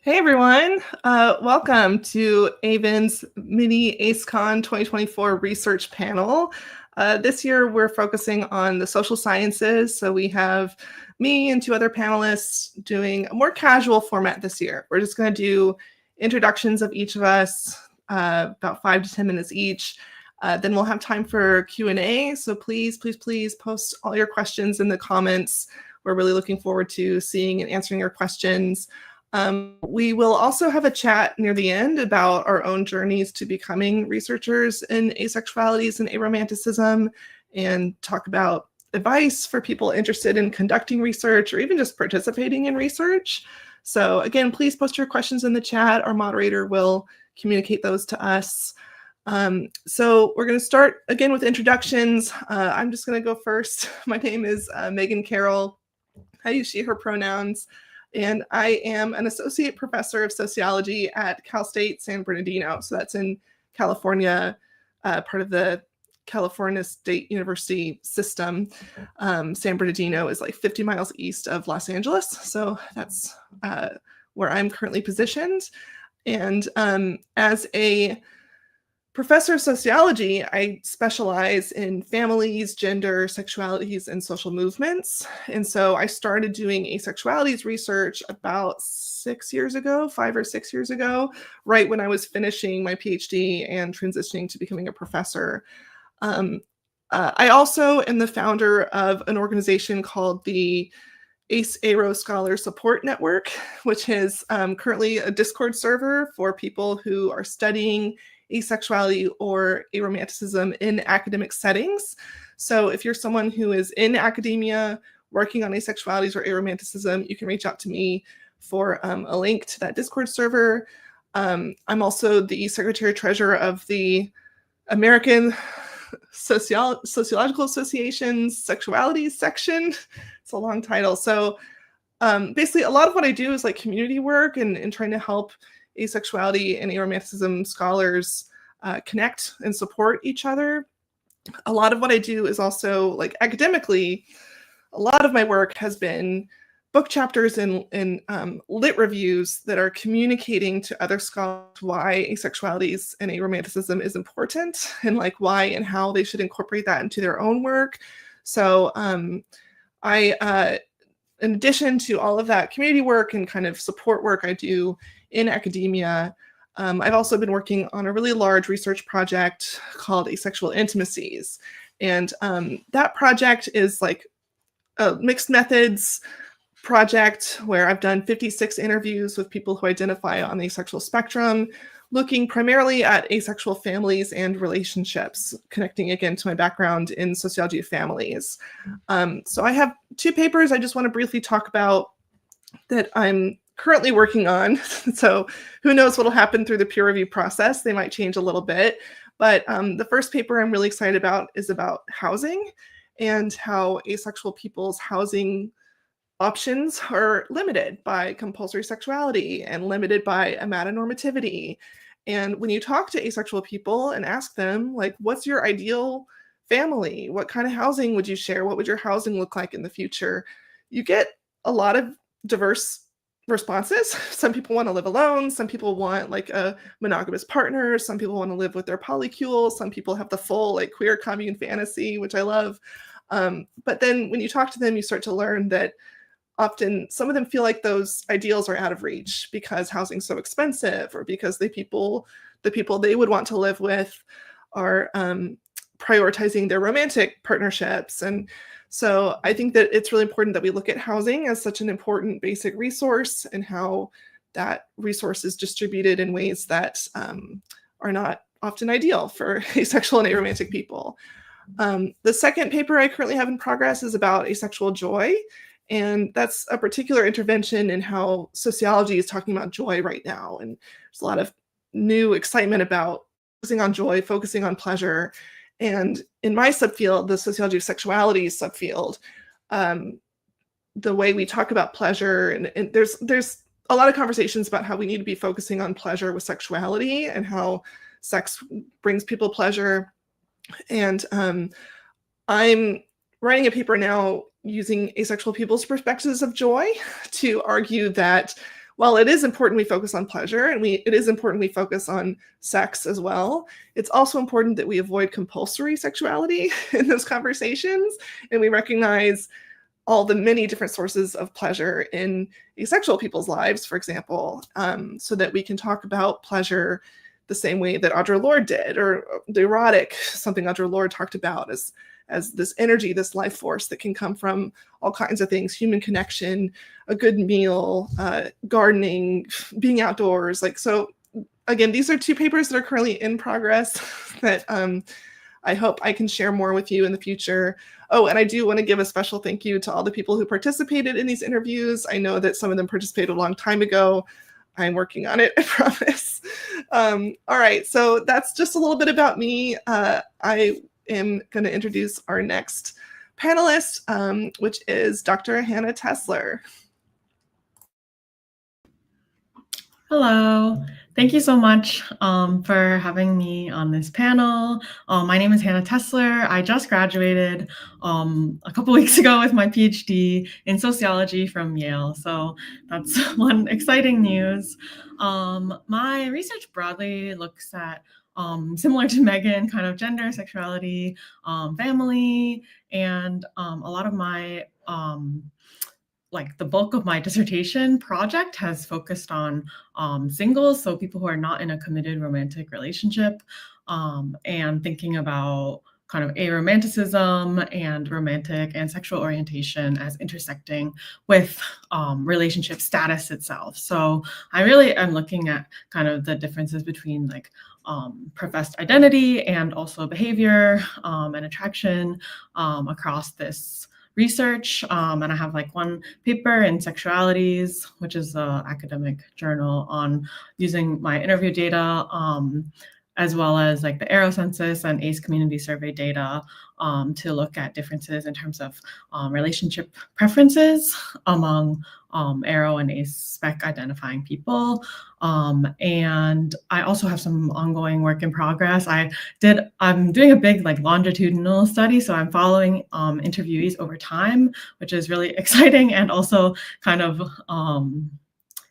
Hey everyone, welcome to AVEN's mini acecon 2024 research panel. This year we're focusing on the social sciences, so we have me and two other panelists doing a more casual format this year. We're just going to do introductions of each of us, about 5 to 10 minutes each. Then we'll have time for Q&A, so please post all your questions in the comments. We're really looking forward to seeing and answering your questions. We will also have a chat near the end about our own journeys to becoming researchers in asexualities and aromanticism, and talk about advice for people interested in conducting research or even just participating in research. So again, please post your questions in the chat. Our moderator will communicate those to us. So we're going to start again with introductions. I'm just going to go first. My name is Megan Carroll. I use she, her pronouns. And I am an associate professor of sociology at Cal State San Bernardino. So that's in California, part of the California State University system. San Bernardino is like 50 miles east of Los Angeles. So that's where I'm currently positioned. And as a professor of sociology, I specialize in families, gender, sexualities, and social movements. And so I started doing asexualities research about 5 or 6 years ago, right when I was finishing my PhD and transitioning to becoming a professor. I also am the founder of an organization called the ACE-ARO Scholar Support Network, which is currently a Discord server for people who are studying asexuality or aromanticism in academic settings. So if you're someone who is in academia working on asexualities or aromanticism, you can reach out to me for a link to that Discord server. I'm also the Secretary Treasurer of the American Sociological Association's Sexualities section. It's a long title. So basically a lot of what I do is like community work and trying to help asexuality and aromanticism scholars connect and support each other. A lot of what I do is also like academically, a lot of my work has been book chapters and lit reviews that are communicating to other scholars why asexualities and aromanticism is important and like why and how they should incorporate that into their own work. So I in addition to all of that community work and kind of support work I do in academia, I've also been working on a really large research project called Asexual Intimacies. And that project is like a mixed methods project where I've done 56 interviews with people who identify on the asexual spectrum, looking primarily at asexual families and relationships, connecting again to my background in sociology of families. So I have 2 papers I just want to briefly talk about that I'm currently working on. So who knows what'll happen through the peer review process. They might change a little bit. But the first paper I'm really excited about is about housing and how asexual people's housing options are limited by compulsory sexuality and limited by amatonormativity. And when you talk to asexual people and ask them, like, what's your ideal family? What kind of housing would you share? What would your housing look like in the future? You get a lot of diverse responses. Some people want to live alone. Some people want like a monogamous partner. Some people want to live with their polycule. Some people have the full like queer commune fantasy, which I love. But then when you talk to them, you start to learn that often some of them feel like those ideals are out of reach because housing's so expensive, or because the people they would want to live with are prioritizing their romantic partnerships. And so I think that it's really important that we look at housing as such an important basic resource and how that resource is distributed in ways that are not often ideal for asexual and aromantic people. The second paper I currently have in progress is about asexual joy. And that's a particular intervention in how sociology is talking about joy right now. And there's a lot of new excitement about focusing on joy, focusing on pleasure. And in my subfield, the sociology of sexuality subfield, the way we talk about pleasure, and there's a lot of conversations about how we need to be focusing on pleasure with sexuality and how sex brings people pleasure. And I'm writing a paper now using asexual people's perspectives of joy to argue that while it is important we focus on pleasure, and it is important we focus on sex as well, it's also important that we avoid compulsory sexuality in those conversations, and we recognize all the many different sources of pleasure in asexual people's lives, for example, so that we can talk about pleasure the same way that Audre Lorde did, or the erotic, something Audre Lorde talked about as this energy, this life force that can come from all kinds of things: human connection, a good meal, gardening, being outdoors. Like, so again, these are two papers that are currently in progress that I hope I can share more with you in the future. Oh, and I do want to give a special thank you to all the people who participated in these interviews. I know that some of them participated a long time ago. I'm working on it, I promise. All right, so that's just a little bit about me. I am going to introduce our next panelist, which is Dr. Hannah Tessler. Hello. Thank you so much for having me on this panel. My name is Hannah Tessler. I just graduated a couple weeks ago with my PhD in sociology from Yale. So that's one exciting news. My research broadly looks at, similar to Megan, kind of gender, sexuality, family, and a lot of my the bulk of my dissertation project has focused on singles, so people who are not in a committed romantic relationship, and thinking about kind of aromanticism and romantic and sexual orientation as intersecting with relationship status itself. So I really am looking at kind of the differences between professed identity and also behavior and attraction across this research, and I have one paper in Sexualities, which is an academic journal, on using my interview data, as well as the Aero census and ACE community survey data to look at differences in terms of relationship preferences among Aero and ACE spec identifying people. And I also have some ongoing work in progress. I'm doing a big longitudinal study, so I'm following interviewees over time, which is really exciting and also kind of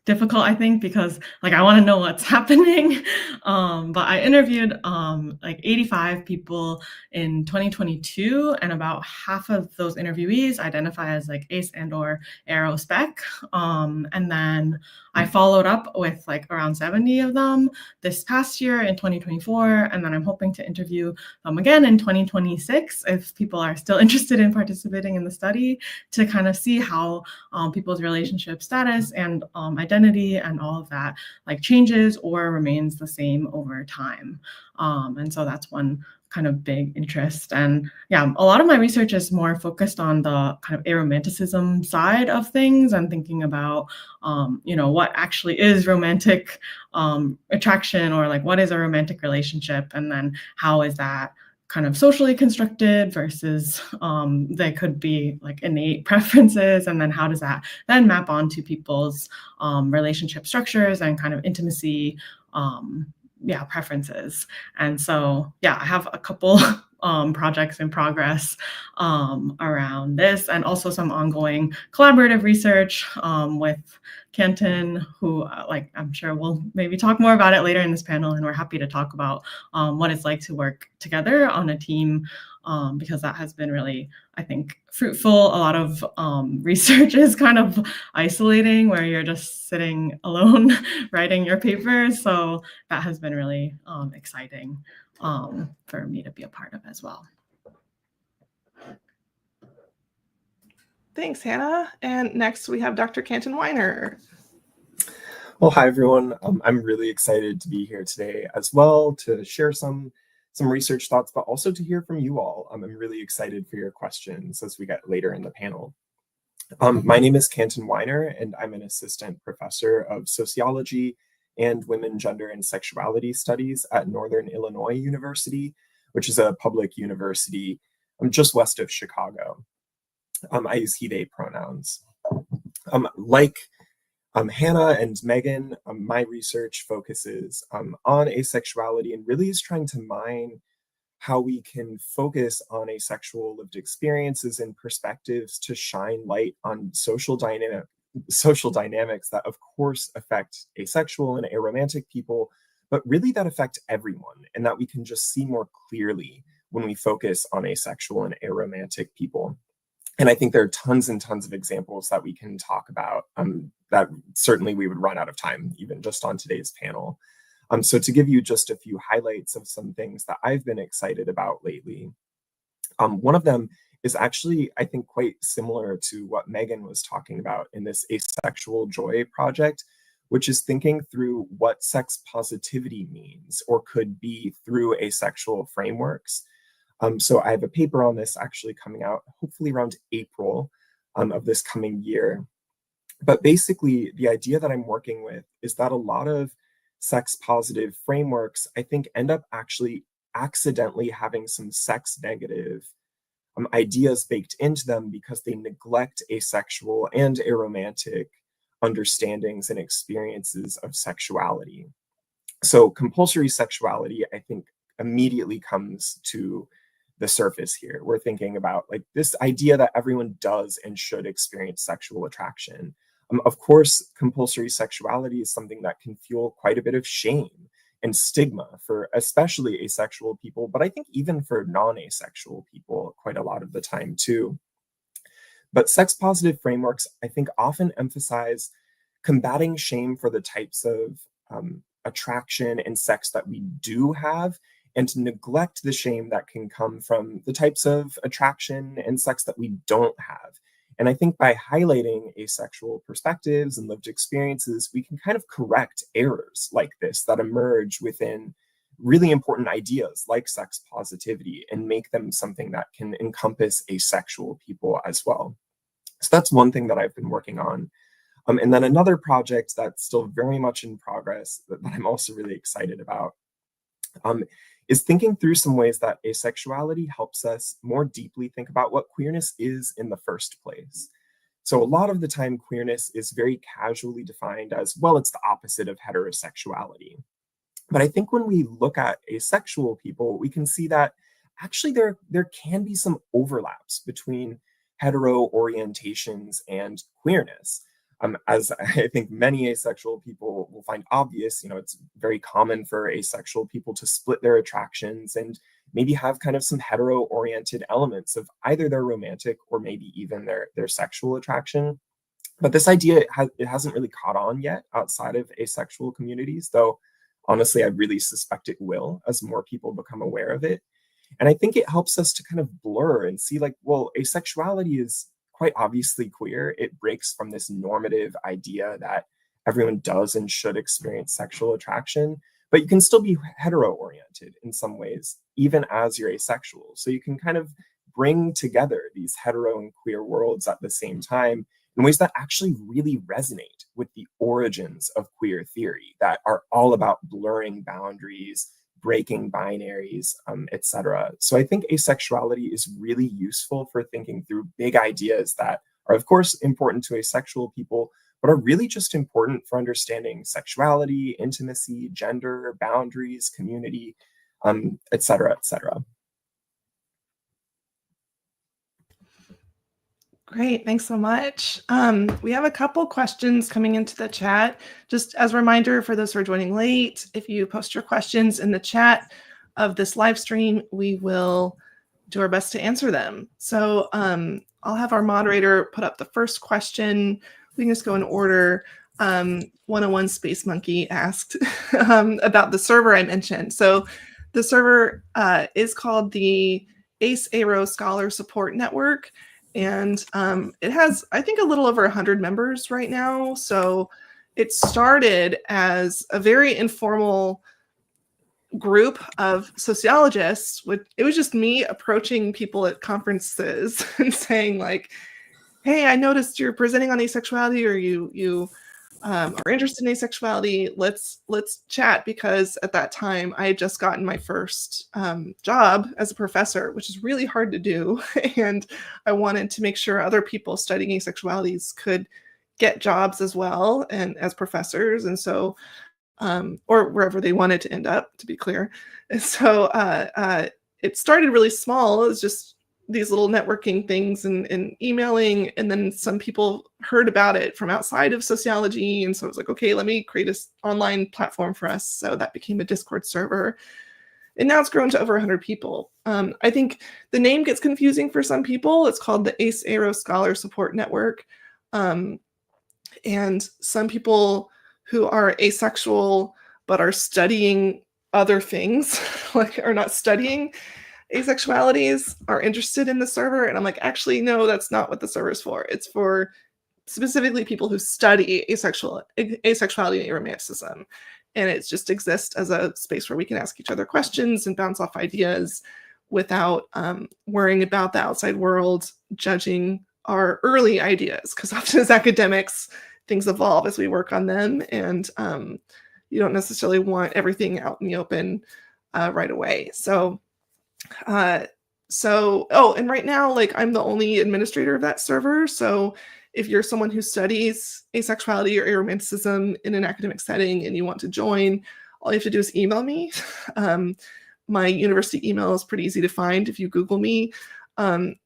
difficult, I think, because I want to know what's happening. But I interviewed 85 people in 2022, and about half of those interviewees identify as ACE and or Aero spec. And then I followed up with around 70 of them this past year in 2024, and then I'm hoping to interview them again in 2026 if people are still interested in participating in the study, to kind of see how people's relationship status and identity and all of that changes or remains the same over time. And so that's one kind of big interest. And yeah, a lot of my research is more focused on the kind of aromanticism side of things and thinking about, what actually is romantic attraction, or what is a romantic relationship, and then how is that kind of socially constructed versus they could be innate preferences, and then how does that then map onto people's relationship structures and kind of intimacy preferences. And so I have a couple projects in progress around this, and also some ongoing collaborative research with Canton, who I'm sure we'll maybe talk more about it later in this panel, and we're happy to talk about what it's like to work together on a team, because that has been really, I think, fruitful. A lot of research is kind of isolating, where you're just sitting alone writing your papers. So that has been really exciting for me to be a part of as well. Thanks, Hannah. And next we have Dr. Canton Winer. Well, hi, everyone. I'm really excited to be here today as well to share some research thoughts, but also to hear from you all. I'm really excited for your questions as we get later in the panel. My name is Canton Winer, and I'm an assistant professor of sociology and women, gender, and sexuality studies at Northern Illinois University, which is a public university just west of Chicago. I use he, they pronouns. Like Hannah and Megan, my research focuses on asexuality and really is trying to mine how we can focus on asexual lived experiences and perspectives to shine light on social social dynamics that of course affect asexual and aromantic people, but really that affect everyone, and that we can just see more clearly when we focus on asexual and aromantic people. And I think there are tons and tons of examples that we can talk about that certainly we would run out of time, even just on today's panel. So to give you just a few highlights of some things that I've been excited about lately, one of them is actually, I think, quite similar to what Megan was talking about in this Asexual Joy project, which is thinking through what sex positivity means or could be through asexual frameworks. So I have a paper on this actually coming out hopefully around April of this coming year. But basically, the idea that I'm working with is that a lot of sex positive frameworks, I think, end up actually accidentally having some sex negative ideas baked into them because they neglect asexual and aromantic understandings and experiences of sexuality. So compulsory sexuality, I think, immediately comes to the surface here. We're thinking about like this idea that everyone does and should experience sexual attraction. Of course, compulsory sexuality is something that can fuel quite a bit of shame and stigma for especially asexual people, but I think even for non-asexual people quite a lot of the time too. But sex positive frameworks, I think, often emphasize combating shame for the types of attraction and sex that we do have, and to neglect the shame that can come from the types of attraction and sex that we don't have. And I think by highlighting asexual perspectives and lived experiences, we can kind of correct errors like this that emerge within really important ideas like sex positivity and make them something that can encompass asexual people as well. So that's one thing that I've been working on. And then another project that's still very much in progress that I'm also really excited about is thinking through some ways that asexuality helps us more deeply think about what queerness is in the first place. So a lot of the time, queerness is very casually defined as, well, it's the opposite of heterosexuality. But I think when we look at asexual people, we can see that actually there can be some overlaps between hetero orientations and queerness. As I think many asexual people will find obvious, it's very common for asexual people to split their attractions and maybe have kind of some hetero-oriented elements of either their romantic or maybe even their sexual attraction. But this idea, it hasn't really caught on yet outside of asexual communities, though honestly, I really suspect it will as more people become aware of it. And I think it helps us to kind of blur and see like, well, asexuality is quite obviously queer. It breaks from this normative idea that everyone does and should experience sexual attraction, but you can still be hetero-oriented in some ways, even as you're asexual. So you can kind of bring together these hetero and queer worlds at the same time in ways that actually really resonate with the origins of queer theory that are all about blurring boundaries, breaking binaries, etc. So I think asexuality is really useful for thinking through big ideas that are, of course, important to asexual people, but are really just important for understanding sexuality, intimacy, gender, boundaries, community, etc., etc. Great, thanks so much. We have a couple questions coming into the chat. Just as a reminder for those who are joining late, if you post your questions in the chat of this live stream, we will do our best to answer them. So I'll have our moderator put up the first question. We can just go in order. 101 Space Monkey asked about the server I mentioned. So the server is called the ACE-ARO Scholar Support Network. And it has, I think, a little over 100 members right now. So it started as a very informal group of sociologists. It was just me approaching people at conferences and saying like, hey, I noticed you're presenting on asexuality, or you are interested in asexuality. Let's chat, because at that time I had just gotten my first job as a professor, which is really hard to do. And I wanted to make sure other people studying asexualities could get jobs as well and as professors. And so, or wherever they wanted to end up, to be clear. And so it started really small. It was just these little networking things and emailing, and then some people heard about it from outside of sociology, and so I was like, okay, let me create an online platform for us. So that became a Discord server, and now it's grown to over 100 people. I think the name gets confusing for some people. It's called the ACE/ARO Scholar Support Network, and some people who are asexual but are studying other things, like are not studying asexualities, are interested in the server. And I'm like, actually, no, that's not what the server is for. It's for specifically people who study asexuality and aromanticism. And it just exists as a space where we can ask each other questions and bounce off ideas without worrying about the outside world judging our early ideas. Because often as academics, things evolve as we work on them. And you don't necessarily want everything out in the open right away. And right now, like, I'm the only administrator of that server. So if you're someone who studies asexuality or aromanticism in an academic setting and you want to join, all you have to do is email me. My university email is pretty easy to find if you Google me, and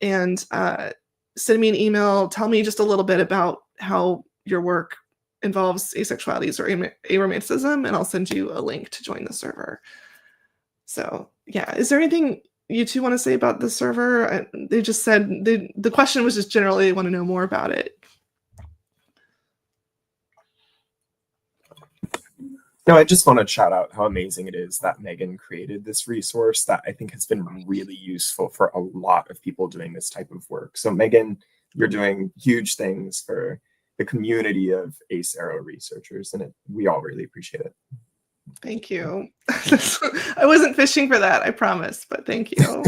send me an email. Tell me just a little bit about how your work involves asexualities or aromanticism, and I'll send you a link to join the server. So yeah, is there anything you two want to say about the server? They just said the question was just generally they want to know more about it. No, I just want to shout out how amazing it is that Megan created this resource that I think has been really useful for a lot of people doing this type of work. So Megan, you're doing huge things for the community of ACE/ARO researchers, and we all really appreciate it. Thank you. I wasn't fishing for that, I promise, but thank you.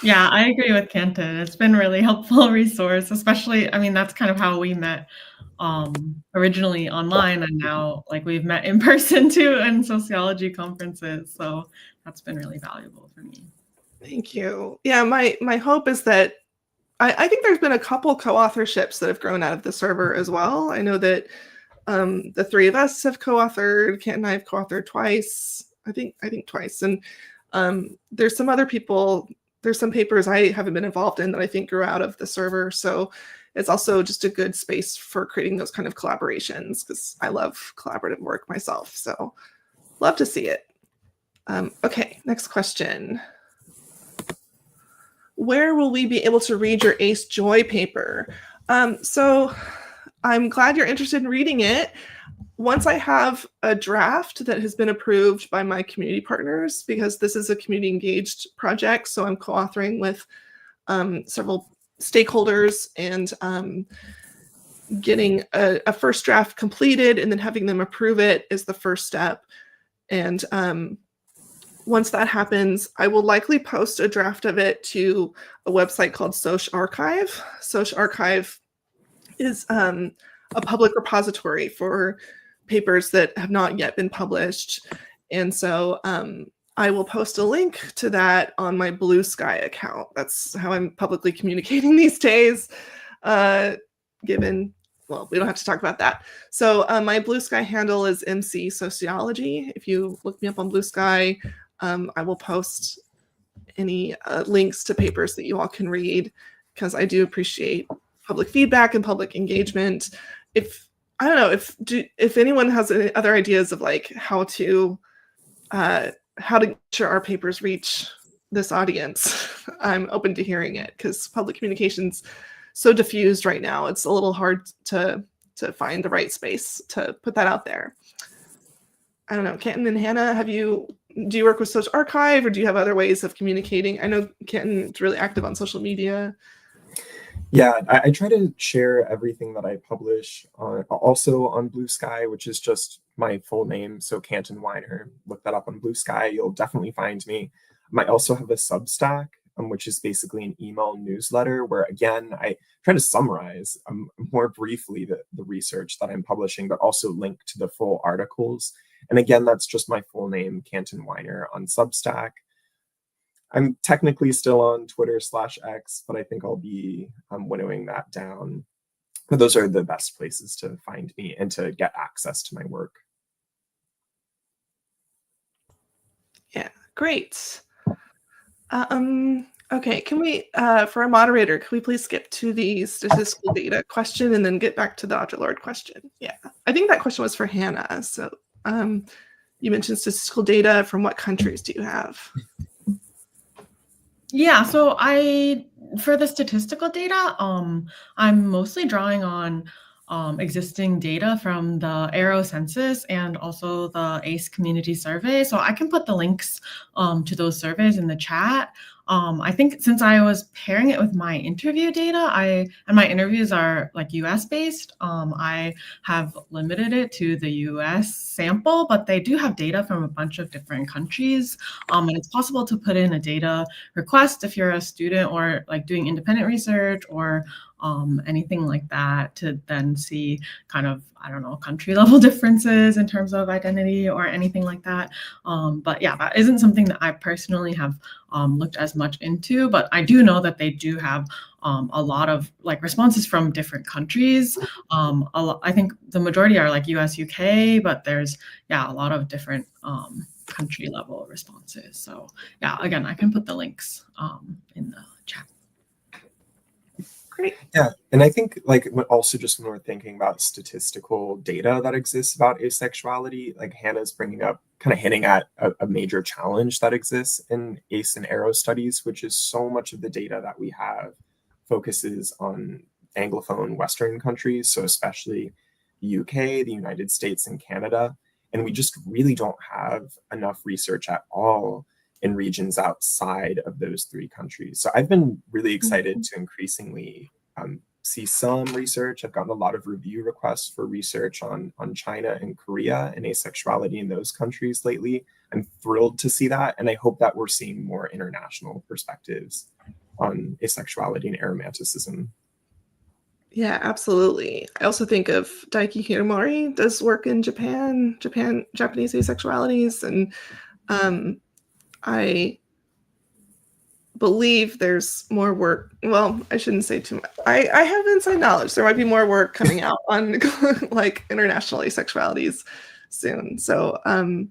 Yeah, I agree with Canton. It's been a really helpful resource, especially, I mean, that's kind of how we met originally online, and now like we've met in person too in sociology conferences. So that's been really valuable for me. Thank you. Yeah, my hope is that I think there's been a couple co-authorships that have grown out of the server as well. I know that the three of us have co-authored. Kent and I have co-authored twice. I think twice. And there's some other people. There's some papers I haven't been involved in that I think grew out of the server. So it's also just a good space for creating those kind of collaborations, because I love collaborative work myself. So love to see it. Okay, next question. Where will we be able to read your Ace Joy paper? So I'm glad you're interested in reading it. Once I have a draft that has been approved by my community partners, because this is a community engaged project, so I'm co-authoring with several stakeholders, and getting a first draft completed and then having them approve it is the first step. And once that happens, I will likely post a draft of it to a website called Sociarchive. Sociarchive is a public repository for papers that have not yet been published. And so I will post a link to that on my Blue Sky account. That's how I'm publicly communicating these days, given, well, we don't have to talk about that. So my Blue Sky handle is MC Sociology. If you look me up on Blue Sky, I will post any links to papers that you all can read, because I do appreciate public feedback and public engagement. If I don't know if anyone has any other ideas of like how to make sure our papers reach this audience, I'm open to hearing it, because public communication's so diffused right now. It's a little hard to find the right space to put that out there. I don't know, Canton and Hannah, do you work with Social Archive, or do you have other ways of communicating? I know Canton's really active on social media. Yeah, I try to share everything that I publish also on Blue Sky, which is just my full name. So Canton Winer, look that up on Blue Sky. You'll definitely find me. I also have a Substack, which is basically an email newsletter where, again, I try to summarize more briefly the research that I'm publishing, but also link to the full articles. And again, that's just my full name, Canton Winer, on Substack. I'm technically still on Twitter/X, but I think I'll be winnowing that down. But those are the best places to find me and to get access to my work. Yeah, great. Okay, can we, for our moderator, can we please skip to the statistical data question and then get back to the Audre question? Yeah, I think that question was for Hannah. So you mentioned statistical data. From what countries do you have? Yeah, so for the statistical data, I'm mostly drawing on existing data from the Aero census and also the ACE community survey. So I can put the links to those surveys in the chat. I think since I was pairing it with my interview data, and my interviews are like US based, I have limited it to the US sample, but they do have data from a bunch of different countries. And it's possible to put in a data request if you're a student or like doing independent research or anything like that, to then see kind of, I don't know, country level differences in terms of identity or anything like that. But yeah, that isn't something that I personally have looked as much into, but I do know that they do have a lot of like responses from different countries. I think the majority are like US, UK, but there's, yeah, a lot of different country level responses. So yeah, again, I can put the links in the chat. Great. Yeah, and I think like also just when we're thinking about statistical data that exists about asexuality, like Hannah's bringing up, kind of hinting at a major challenge that exists in ACE and Aero studies, which is so much of the data that we have focuses on Anglophone Western countries, so especially the UK, the United States, and Canada. And we just really don't have enough research at all in regions outside of those three countries. So I've been really excited to increasingly see some research. I've gotten a lot of review requests for research on China and Korea and asexuality in those countries lately. I'm thrilled to see that, and I hope that we're seeing more international perspectives on asexuality and aromanticism. Yeah, absolutely. I also think of Daiki Hiramori does work in Japanese asexualities, and I believe there's more work. Well, I shouldn't say too much. I have inside knowledge. There might be more work coming out on like international asexualities soon. So I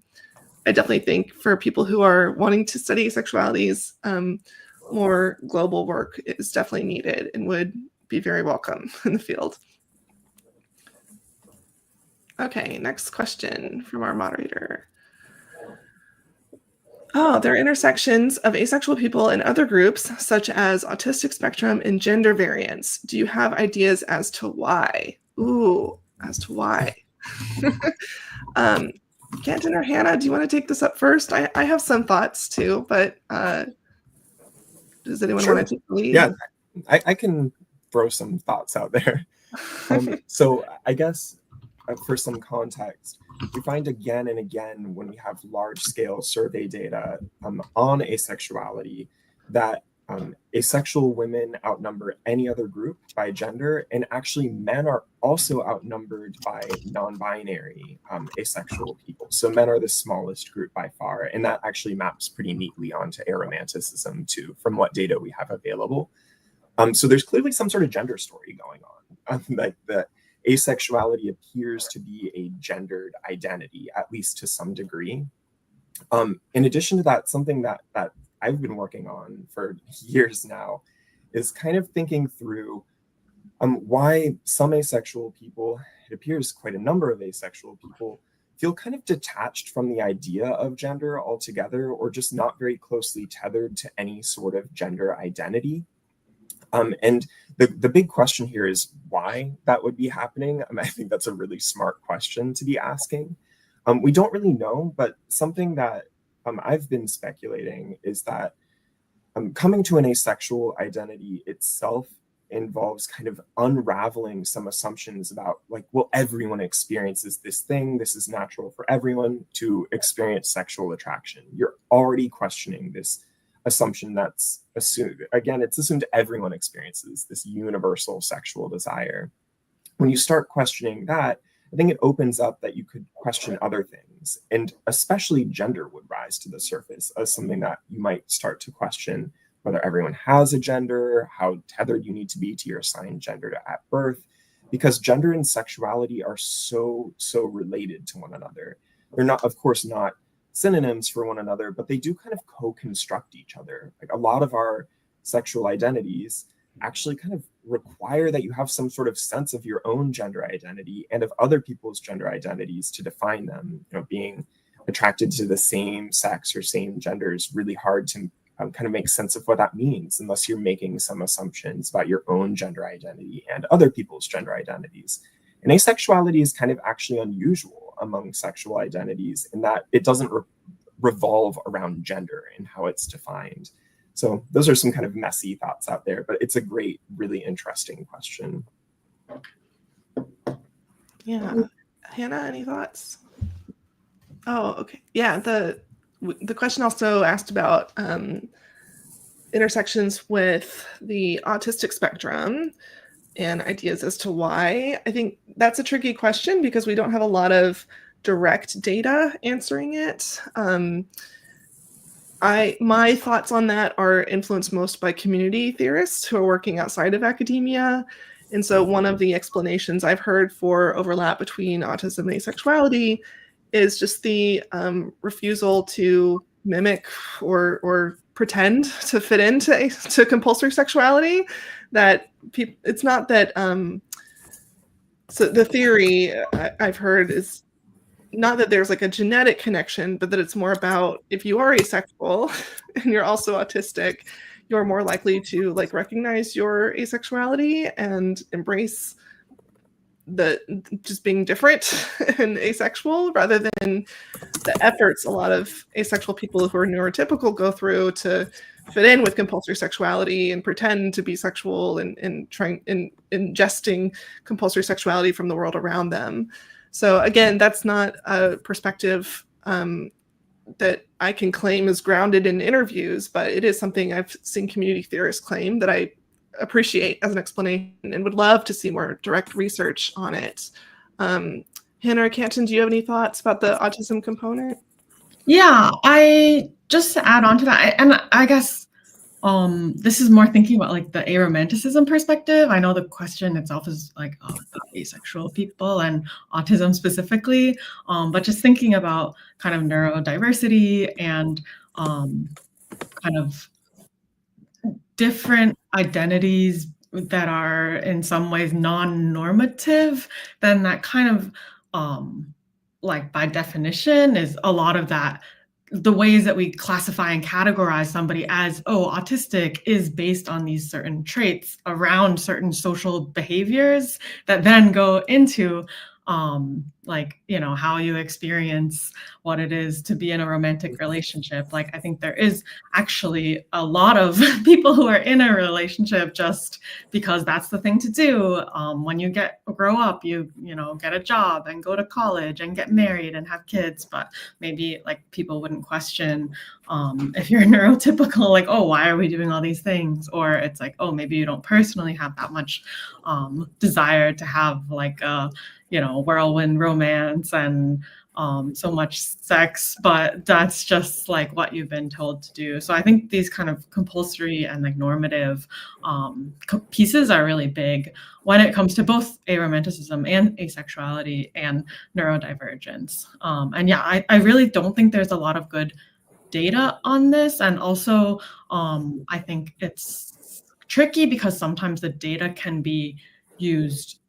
definitely think for people who are wanting to study asexualities, more global work is definitely needed and would be very welcome in the field. Okay, next question from our moderator. Oh, there are intersections of asexual people and other groups, such as autistic spectrum and gender variance. Do you have ideas as to why? Ooh, as to why. Canton or Hannah, do you want to take this up first? I have some thoughts too, but does anyone want to take the lead? Yeah, I can throw some thoughts out there. So I guess for some context, we find again and again when we have large-scale survey data on asexuality that asexual women outnumber any other group by gender, and actually men are also outnumbered by non-binary asexual people. So men are the smallest group by far, and that actually maps pretty neatly onto aromanticism too, from what data we have available. So there's clearly some sort of gender story going on, like that asexuality appears to be a gendered identity, at least to some degree. In addition to that, something that I've been working on for years now is kind of thinking through why some asexual people, it appears quite a number of asexual people, feel kind of detached from the idea of gender altogether, or just not very closely tethered to any sort of gender identity. And the big question here is why that would be happening. I think that's a really smart question to be asking. We don't really know, but something that I've been speculating is that coming to an asexual identity itself involves kind of unraveling some assumptions about, like, well, everyone experiences this thing. This is natural for everyone to experience sexual attraction. You're already questioning this assumption that's assumed. Again, it's assumed everyone experiences this universal sexual desire. When you start questioning that, I think it opens up that you could question other things, and especially gender would rise to the surface as something that you might start to question whether everyone has a gender, how tethered you need to be to your assigned gender at birth, because gender and sexuality are so related to one another. They're not, of course, not synonyms for one another, but they do kind of co-construct each other. Like a lot of our sexual identities actually kind of require that you have some sort of sense of your own gender identity and of other people's gender identities to define them. You know, being attracted to the same sex or same gender is really hard to kind of make sense of what that means unless you're making some assumptions about your own gender identity and other people's gender identities. And asexuality is kind of actually unusual among sexual identities in that it doesn't revolve around gender and how it's defined. So those are some kind of messy thoughts out there, but it's a great, really interesting question. Yeah. Hannah, any thoughts? Oh, okay. Yeah, the question also asked about intersections with the autistic spectrum and ideas as to why. I think that's a tricky question because we don't have a lot of direct data answering it. My thoughts on that are influenced most by community theorists who are working outside of academia. And so one of the explanations I've heard for overlap between autism and asexuality is just the refusal to mimic or pretend to fit into compulsory sexuality. That it's not that. So the theory I've heard is not that there's like a genetic connection, but that it's more about if you are asexual and you're also autistic, you're more likely to like recognize your asexuality and embrace the just being different and asexual rather than the efforts a lot of asexual people who are neurotypical go through to fit in with compulsory sexuality and pretend to be sexual and trying in ingesting compulsory sexuality from the world around them. So again, that's not a perspective that I can claim is grounded in interviews, but it is something I've seen community theorists claim that I appreciate as an explanation and would love to see more direct research on it. Hannah or Canton, do you have any thoughts about the autism component? Yeah, I just to add on to that, and I guess this is more thinking about like the aromanticism perspective. I know the question itself is like asexual people and autism specifically, but just thinking about kind of neurodiversity and kind of different identities that are in some ways non-normative, then that kind of like by definition is a lot of that. The ways that we classify and categorize somebody as, oh, autistic is based on these certain traits around certain social behaviors that then go into like, you know, how you experience what it is to be in a romantic relationship. Like, I think there is actually a lot of people who are in a relationship just because that's the thing to do. When you grow up, you know, get a job and go to college and get married and have kids, but maybe like people wouldn't question if you're neurotypical, like, oh, why are we doing all these things? Or it's like, oh, maybe you don't personally have that much desire to have like a, you know, whirlwind romance and so much sex, but that's just like what you've been told to do. So I think these kind of compulsory and like normative pieces are really big when it comes to both aromanticism and asexuality and neurodivergence. And yeah, I really don't think there's a lot of good data on this. And also, I think it's tricky because sometimes the data can be used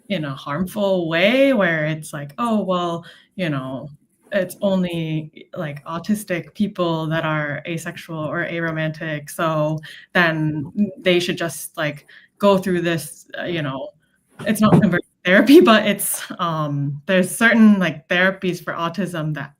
in a harmful way where it's like, oh, well, you know, it's only like autistic people that are asexual or aromantic. So then they should just like go through this, you know, it's not conversion therapy, but it's there's certain like therapies for autism that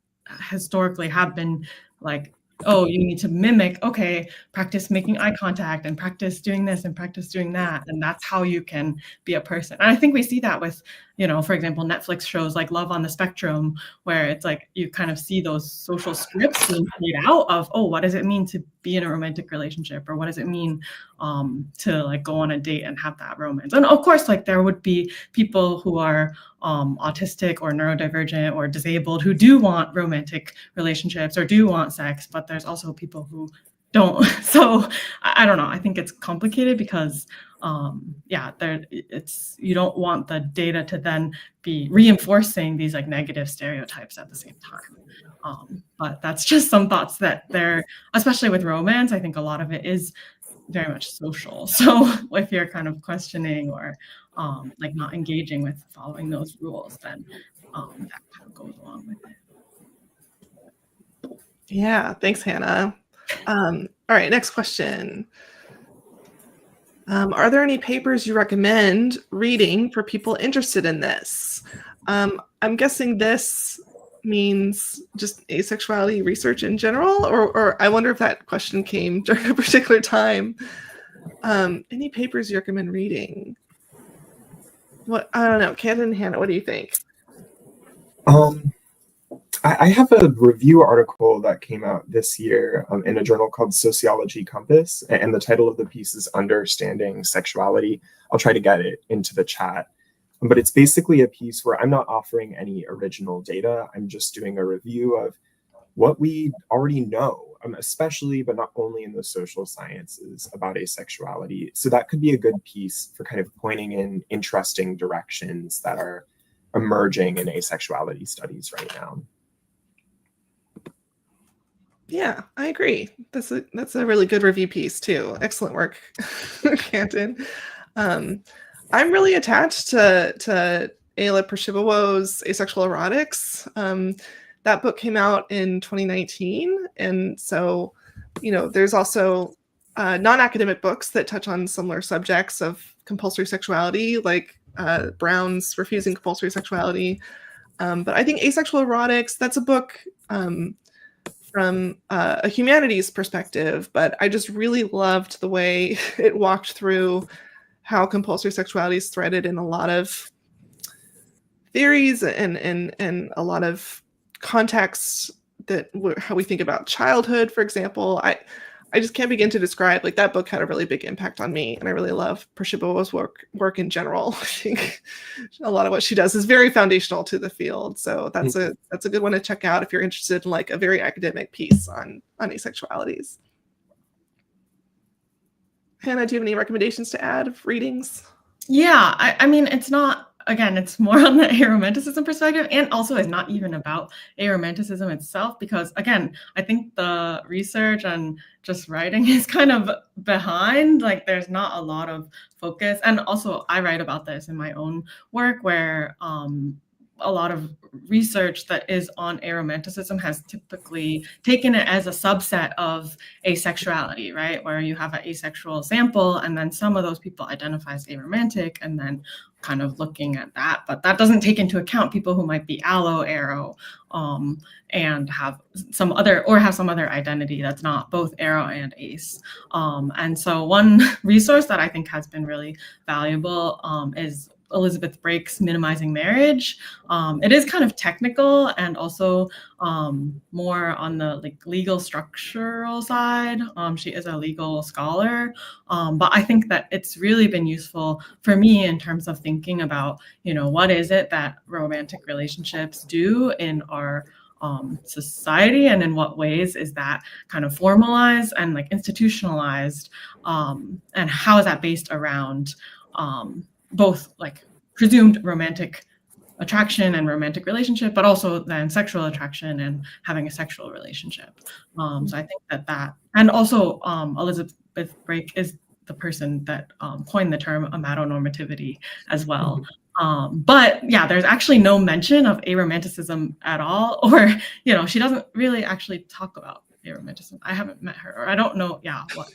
historically have been like, oh, you need to mimic, okay, practice making eye contact and practice doing this and practice doing that. And that's how you can be a person. And I think we see that with, you know, for example, Netflix shows like Love on the Spectrum, where it's like you kind of see those social scripts being played out of, oh, what does it mean to be in a romantic relationship? Or what does it mean to like go on a date and have that romance? And of course, like there would be people who are autistic or neurodivergent or disabled who do want romantic relationships or do want sex, but there's also people who don't. So I don't know. I think it's complicated because yeah, you don't want the data to then be reinforcing these like negative stereotypes at the same time. But that's just some thoughts that especially with romance, I think a lot of it is very much social. So if you're kind of questioning or like not engaging with following those rules, then that kind of goes along with it. Yeah, thanks, Hannah. All right, next question. Are there any papers you recommend reading for people interested in this? I'm guessing this means just asexuality research in general, or I wonder if that question came during a particular time. Any papers you recommend reading? What, I don't know, Canton and Hannah, what do you think? I have a review article that came out this year in a journal called Sociology Compass, and the title of the piece is Understanding Sexuality. I'll try to get it into the chat. But it's basically a piece where I'm not offering any original data. I'm just doing a review of what we already know, especially, but not only in the social sciences, about asexuality. So that could be a good piece for kind of pointing in interesting directions that are emerging in asexuality studies right now. Yeah, I agree. That's a really good review piece too. Excellent work, Canton. I'm really attached to Ayla Pershibawo's Asexual Erotics. That book came out in 2019, and so there's also non-academic books that touch on similar subjects of compulsory sexuality, like Brown's Refusing Compulsory Sexuality. But I think Asexual Erotics, that's a book from a humanities perspective, but I just really loved the way it walked through how compulsory sexuality is threaded in a lot of theories and a lot of contexts that how we think about childhood, for example. I just can't begin to describe, like, that book had a really big impact on me, and I really love Pershibawo's work in general. I think a lot of what she does is very foundational to the field, so that's a good one to check out if you're interested in like a very academic piece on asexualities. Hannah, do you have any recommendations to add of readings? Yeah, I mean, it's not, again, it's more on the aromanticism perspective, and also it's not even about aromanticism itself, because again, I think the research and just writing is kind of behind, like there's not a lot of focus. And also I write about this in my own work, where a lot of research that is on aromanticism has typically taken it as a subset of asexuality, right? Where you have an asexual sample, and then some of those people identify as aromantic, and then kind of looking at that. But that doesn't take into account people who might be aro, and have some other identity that's not both aro and ace. And so one resource that I think has been really valuable is Elizabeth Brake's Minimizing Marriage. It is kind of technical and also more on the like legal structural side. She is a legal scholar, but I think that it's really been useful for me in terms of thinking about, what is it that romantic relationships do in our society, and in what ways is that kind of formalized and like institutionalized, and how is that based around both like presumed romantic attraction and romantic relationship, but also then sexual attraction and having a sexual relationship. So I think that, and also Elizabeth Brake is the person that coined the term amatonormativity as well. But yeah, there's actually no mention of aromanticism at all, or, she doesn't really actually talk about aromanticism. I haven't met her, or I don't know, what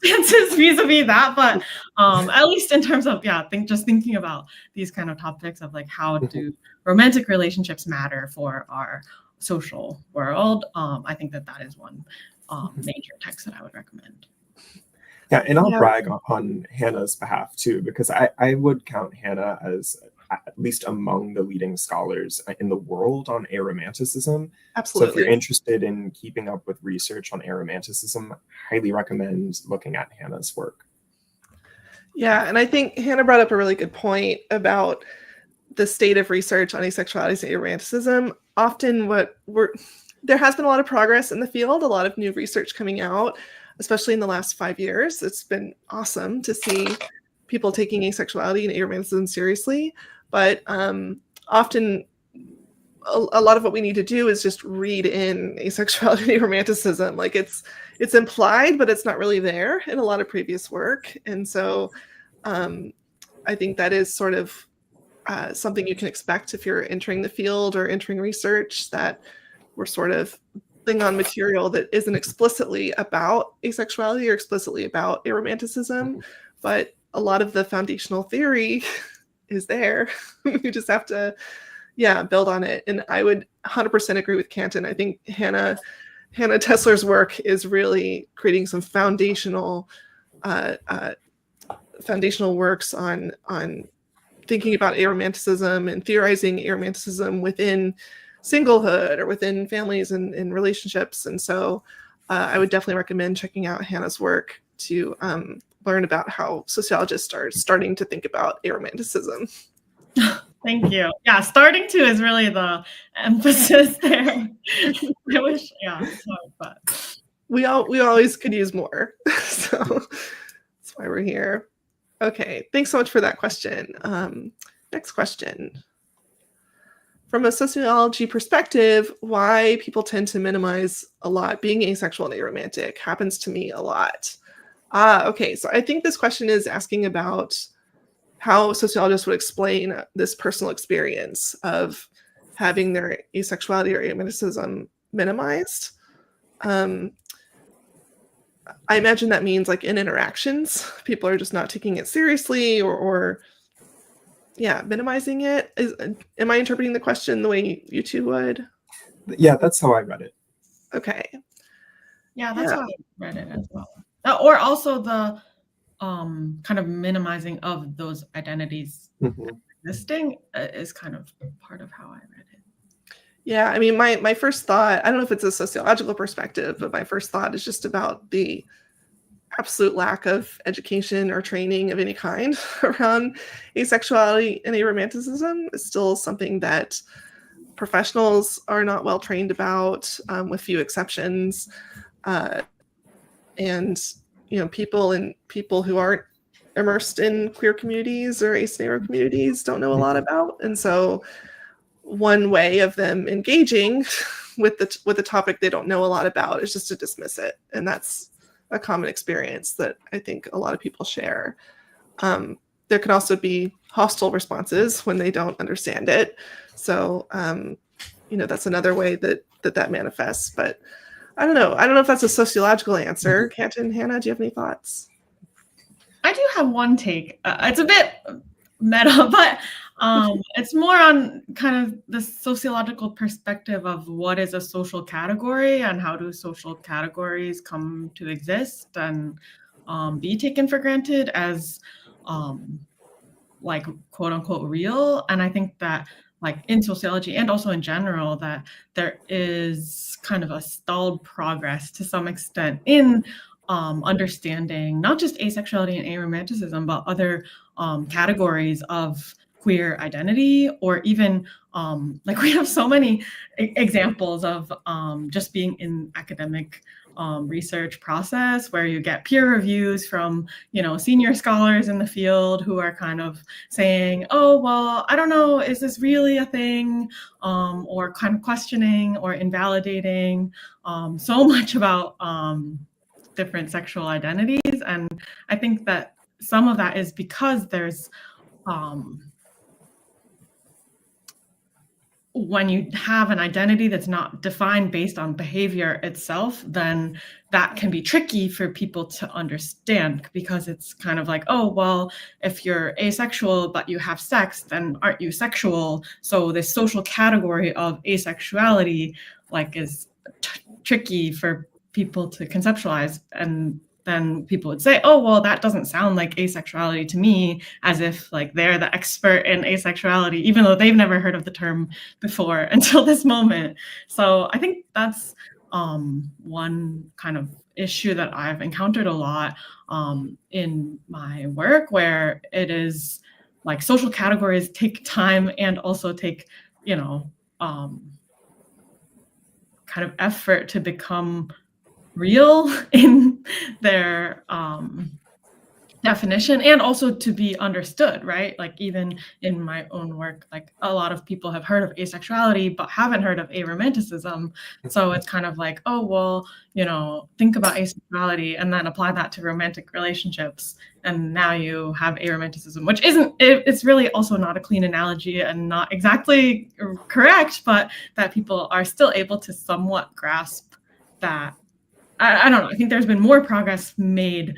stances vis-a-vis that, but at least in terms of, thinking about these kind of topics of like, how do romantic relationships matter for our social world? I think that is one major text that I would recommend. Yeah, and I'll brag on Hannah's behalf too, because I would count Hannah as at least among the leading scholars in the world on aromanticism. Absolutely. So if you're interested in keeping up with research on aromanticism, highly recommend looking at Hannah's work. Yeah, and I think Hannah brought up a really good point about the state of research on asexualities and aromanticism. Often there has been a lot of progress in the field, a lot of new research coming out, especially in the last 5 years. It's been awesome to see people taking asexuality and aromanticism seriously. But often a lot of what we need to do is just read in asexuality and aromanticism. Like it's implied, but it's not really there in a lot of previous work. And so I think that is sort of something you can expect if you're entering the field or entering research, that we're sort of putting on material that isn't explicitly about asexuality or explicitly about aromanticism, but a lot of the foundational theory is there. You just have to, build on it. And I would 100% agree with Canton. I think Hannah Tessler's work is really creating some foundational works on thinking about aromanticism and theorizing aromanticism within singlehood or within families and relationships. And so I would definitely recommend checking out Hannah's work to learn about how sociologists are starting to think about aromanticism. Thank you. Yeah, starting to is really the emphasis there. I wish, but we always could use more. So that's why we're here. Okay, thanks so much for that question. Next question. From a sociology perspective, why people tend to minimize a lot being asexual and aromantic happens to me a lot. Okay, so I think this question is asking about how sociologists would explain this personal experience of having their asexuality or aromanticism minimized. I imagine that means like in interactions, people are just not taking it seriously or minimizing it. Am I interpreting the question the way you two would? Yeah, that's how I read it. Okay. Yeah, that's how I read it as well. Or also the kind of minimizing of those identities existing is kind of part of how I read it. Yeah, I mean, my first thought, I don't know if it's a sociological perspective, but my first thought is just about the absolute lack of education or training of any kind around asexuality and aromanticism. Is still something that professionals are not well trained about, with few exceptions. And people who aren't immersed in queer communities or ace and aro communities don't know a lot about. And so one way of them engaging with the topic they don't know a lot about is just to dismiss it. And that's a common experience that I think a lot of people share. There can also be hostile responses when they don't understand it. So, that's another way that manifests. But I don't know. I don't know if that's a sociological answer. Canton, Hannah, do you have any thoughts? I do have one take. It's a bit meta, but it's more on kind of the sociological perspective of what is a social category and how do social categories come to exist and be taken for granted as like quote unquote real. And I think that like in sociology and also in general, that there is kind of a stalled progress to some extent in understanding not just asexuality and aromanticism, but other categories of queer identity, or even like we have so many examples of just being in academic research process where you get peer reviews from senior scholars in the field who are kind of saying, oh well, I don't know, is this really a thing, or kind of questioning or invalidating so much about different sexual identities. And I think that some of that is because there's when you have an identity that's not defined based on behavior itself, then that can be tricky for people to understand, because it's kind of like, oh, well, if you're asexual but you have sex, then aren't you sexual? So this social category of asexuality like is tricky for people to conceptualize. And then people would say, oh, well, that doesn't sound like asexuality to me, as if like they're the expert in asexuality, even though they've never heard of the term before until this moment. So I think that's one kind of issue that I've encountered a lot in my work, where it is like social categories take time and also take, kind of effort to become real in their definition, and also to be understood, right? Like even in my own work, like a lot of people have heard of asexuality but haven't heard of aromanticism. So it's kind of like, oh, well, you know, think about asexuality and then apply that to romantic relationships, and now you have aromanticism, which it's really also not a clean analogy and not exactly correct, but that people are still able to somewhat grasp that. I don't know. I think there's been more progress made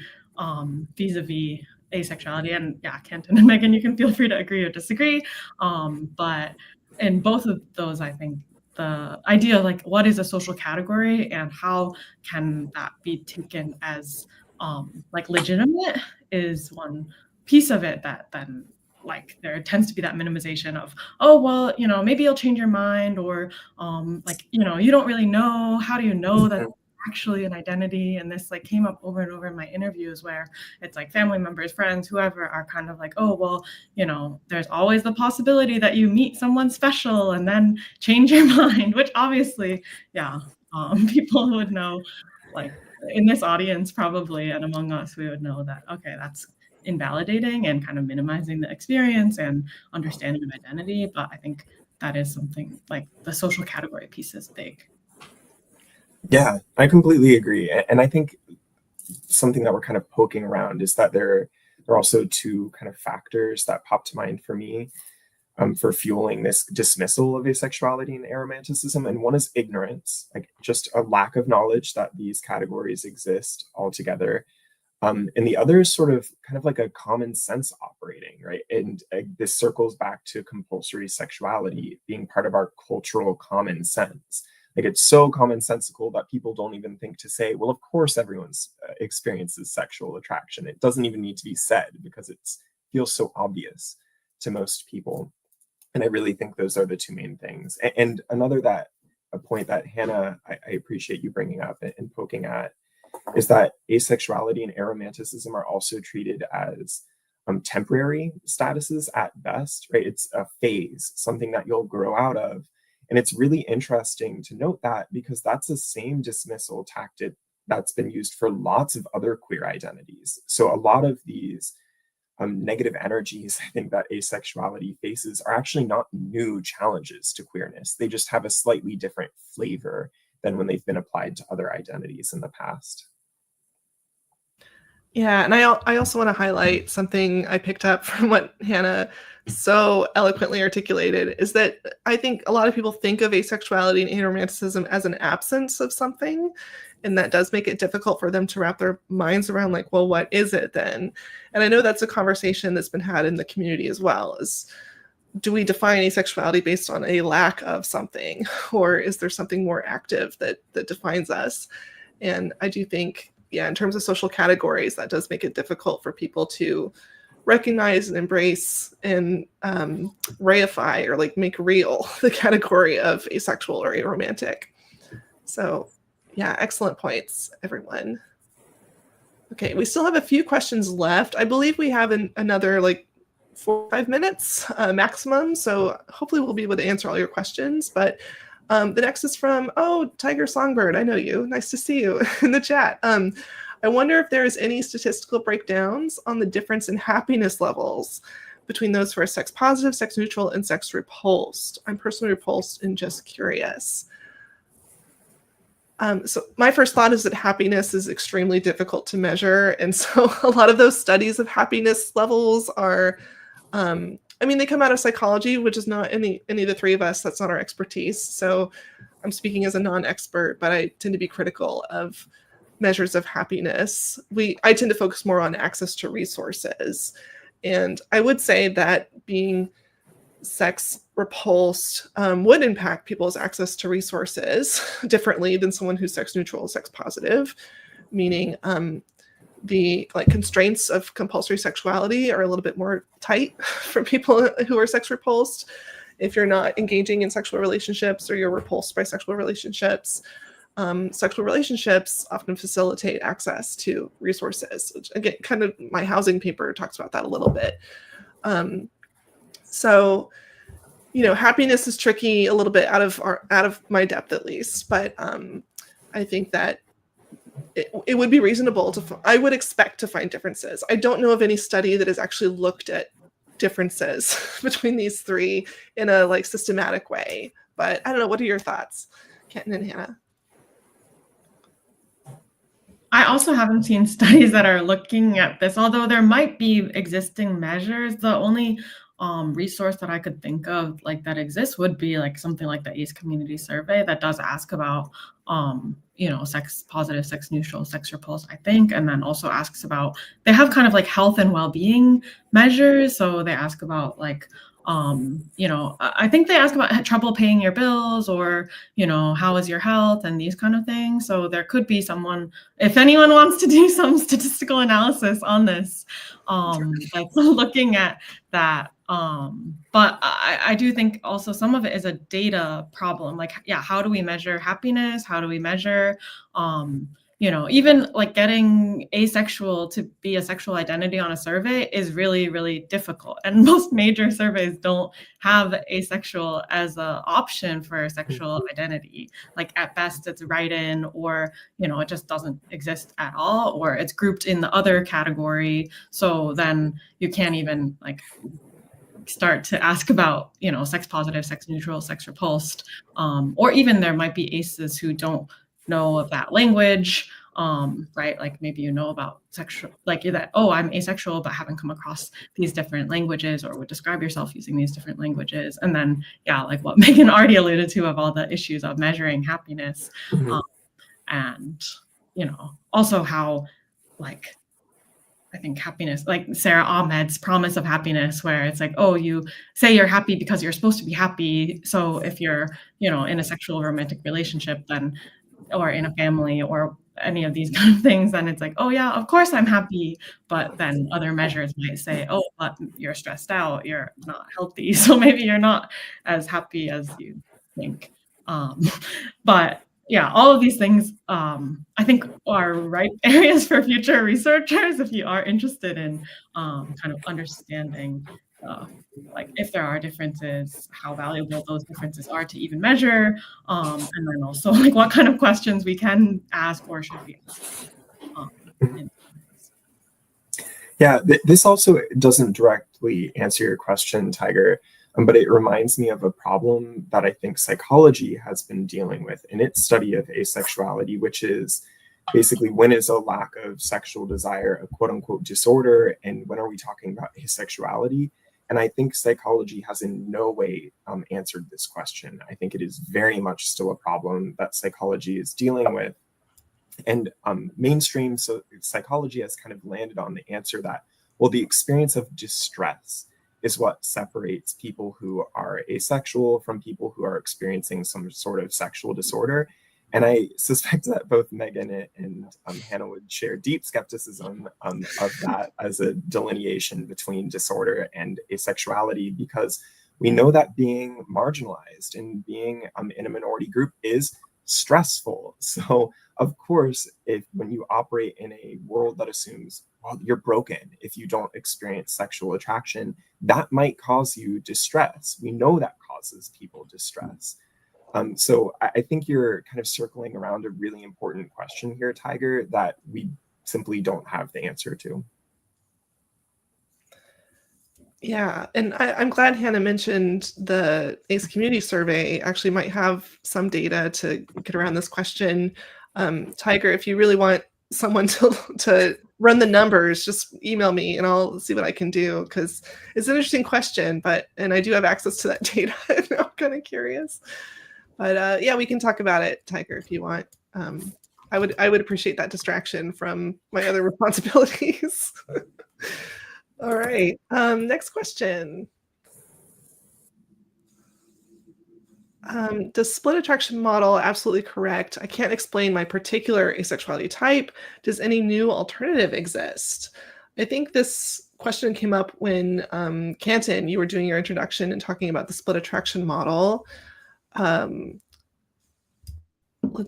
vis-a-vis asexuality, and yeah, Canton and Megan, you can feel free to agree or disagree. But in both of those, I think the idea of like what is a social category and how can that be taken as like legitimate is one piece of it that then like there tends to be that minimization of, oh, well, you know, maybe you'll change your mind, or like, you know, you don't really know, how do you know that actually an identity? And this like came up over and over in my interviews, where it's like family members, friends, whoever are kind of like, oh, well, you know, there's always the possibility that you meet someone special and then change your mind, which obviously, yeah, people would know, like in this audience probably, and among us, we would know that, okay, that's invalidating and kind of minimizing the experience and understanding of identity. But I think that is something like the social category piece is big. Yeah, I completely agree. And I think something that we're kind of poking around is that there are also two kind of factors that pop to mind for me for fueling this dismissal of asexuality and aromanticism. And one is ignorance, like just a lack of knowledge that these categories exist altogether. And the other is sort of kind of like a common sense operating, right? And this circles back to compulsory sexuality being part of our cultural common sense. Like it's so commonsensical that people don't even think to say, well, of course, everyone's experiences sexual attraction. It doesn't even need to be said because it feels so obvious to most people. And I really think those are the two main things. And a point that Hannah, I appreciate you bringing up and poking at, is that asexuality and aromanticism are also treated as temporary statuses at best, right? It's a phase, something that you'll grow out of. And it's really interesting to note that because that's the same dismissal tactic that's been used for lots of other queer identities. So a lot of these negative energies, I think, that asexuality faces are actually not new challenges to queerness. They just have a slightly different flavor than when they've been applied to other identities in the past. Yeah, and I also want to highlight something I picked up from what Hannah so eloquently articulated, is that I think a lot of people think of asexuality and aromanticism as an absence of something, and that does make it difficult for them to wrap their minds around, like, well, what is it then? And I know that's a conversation that's been had in the community as well, is do we define asexuality based on a lack of something, or is there something more active that defines us? And I do think, yeah, in terms of social categories, that does make it difficult for people to recognize and embrace and reify or like make real the category of asexual or aromantic. So yeah, excellent points, everyone. Okay, we still have a few questions left. I believe we have another like 4 or 5 minutes maximum. So hopefully we'll be able to answer all your questions. But the next is from, Tiger Songbird. I know you. Nice to see you in the chat. I wonder if there is any statistical breakdowns on the difference in happiness levels between those who are sex positive, sex neutral, and sex repulsed. I'm personally repulsed and just curious. So my first thought is that happiness is extremely difficult to measure. And so a lot of those studies of happiness levels are, they come out of psychology, which is not any of the three of us. That's not our expertise. So I'm speaking as a non-expert, but I tend to be critical of measures of happiness. I tend to focus more on access to resources. And I would say that being sex repulsed would impact people's access to resources differently than someone who's sex neutral, sex positive, meaning the constraints of compulsory sexuality are a little bit more tight for people who are sex repulsed. If you're not engaging in sexual relationships or you're repulsed by sexual relationships often facilitate access to resources, which again, kind of my housing paper talks about that a little bit. So, happiness is tricky, a little bit out of my depth at least, but I think that it would be reasonable to, I would expect to find differences. I don't know of any study that has actually looked at differences between these three in a like systematic way. But I don't know, what are your thoughts, Canton and Hannah? I also haven't seen studies that are looking at this, although there might be existing measures. The only resource that I could think of like that exists would be like something like the ACE community survey that does ask about sex positive, sex neutral, sex repulsed, I think, and then also asks about, they have kind of like health and well-being measures. So they ask about like I think they ask about trouble paying your bills, or how is your health, and these kind of things. So there could be someone, if anyone wants to do some statistical analysis on this, that's looking at that. But I do think also some of it is a data problem. Like, yeah, how do we measure happiness? How do we measure, even like getting asexual to be a sexual identity on a survey is really, really difficult. And most major surveys don't have asexual as an option for sexual identity. Like at best it's write-in, or, it just doesn't exist at all, or it's grouped in the other category. So then you can't even like start to ask about, sex positive, sex neutral, sex repulsed, or even there might be ACEs who don't know of that language, right? Like maybe about sexual, like that, oh, I'm asexual, but haven't come across these different languages, or would describe yourself using these different languages. And then, yeah, like what Megan already alluded to of all the issues of measuring happiness, and, also how, like, I think happiness, like Sarah Ahmed's promise of happiness, where it's like, oh, you say you're happy because you're supposed to be happy. So if you're, in a sexual romantic relationship, then, or in a family, or any of these kind of things, then it's like, oh yeah, of course I'm happy. But then other measures might say, oh, but you're stressed out, you're not healthy. So maybe you're not as happy as you think. But yeah, all of these things, I think, are ripe areas for future researchers if you are interested in kind of understanding, like if there are differences, how valuable those differences are to even measure, and then also like what kind of questions we can ask or should we ask. Yeah, this also doesn't directly answer your question, Tiger. But it reminds me of a problem that I think psychology has been dealing with in its study of asexuality, which is basically, when is a lack of sexual desire a quote unquote disorder, and when are we talking about asexuality? And I think psychology has in no way answered this question. I think it is very much still a problem that psychology is dealing with. And mainstream psychology has kind of landed on the answer that, well, the experience of distress is what separates people who are asexual from people who are experiencing some sort of sexual disorder. And I suspect that both Megan and Hannah would share deep skepticism of that as a delineation between disorder and asexuality, because we know that being marginalized and being in a minority group is stressful. So of course, when you operate in a world that assumes, well, you're broken if you don't experience sexual attraction, that might cause you distress. We know that causes people distress. So I think you're kind of circling around a really important question here, Tiger, that we simply don't have the answer to. Yeah, and I'm glad Hannah mentioned the ACE community survey actually might have some data to get around this question. Tiger, if you really want someone to run the numbers, just email me and I'll see what I can do, because it's an interesting question, and I do have access to that data. And I'm kind of curious. But yeah, we can talk about it, Tiger, if you want. I would appreciate that distraction from my other responsibilities. All right, next question. Does split attraction model absolutely correct? I can't explain my particular asexuality type. Does any new alternative exist? I think this question came up when Canton, you were doing your introduction and talking about the split attraction model. Let's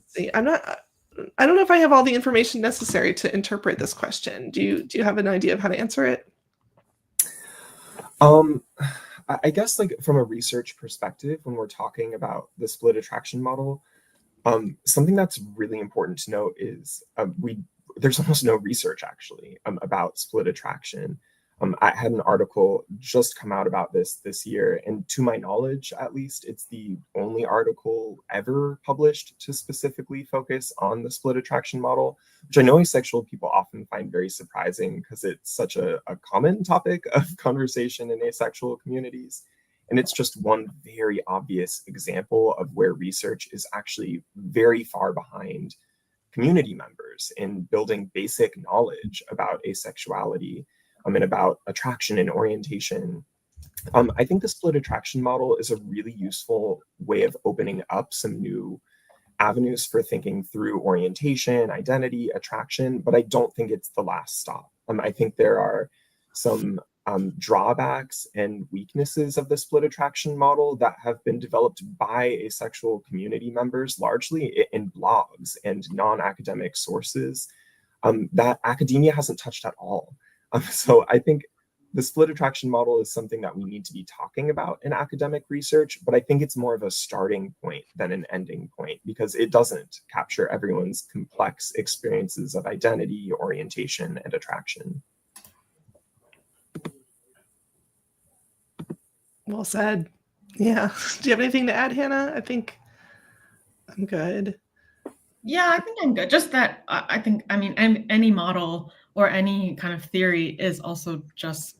see. I don't know if I have all the information necessary to interpret this question. Do you have an idea of how to answer it? I guess, like, from a research perspective, when we're talking about the split attraction model, Something that's really important to note is there's almost no research actually about split attraction. I had an article just come out about this year, and to my knowledge, at least, it's the only article ever published to specifically focus on the split attraction model, which I know asexual people often find very surprising because it's such a common topic of conversation in asexual communities. And it's just one very obvious example of where research is actually very far behind community members in building basic knowledge about asexuality and about attraction and orientation. I think the split attraction model is a really useful way of opening up some new avenues for thinking through orientation, identity, attraction, but I don't think it's the last stop. I think there are some drawbacks and weaknesses of the split attraction model that have been developed by asexual community members, largely in blogs and non-academic sources that academia hasn't touched at all. So I think the split attraction model is something that we need to be talking about in academic research, but I think it's more of a starting point than an ending point because it doesn't capture everyone's complex experiences of identity, orientation, and attraction. Well said. Yeah. Do you have anything to add, Hannah? I think I'm good. Yeah, I think I'm good. Just that I think, I mean, any model or any kind of theory is also just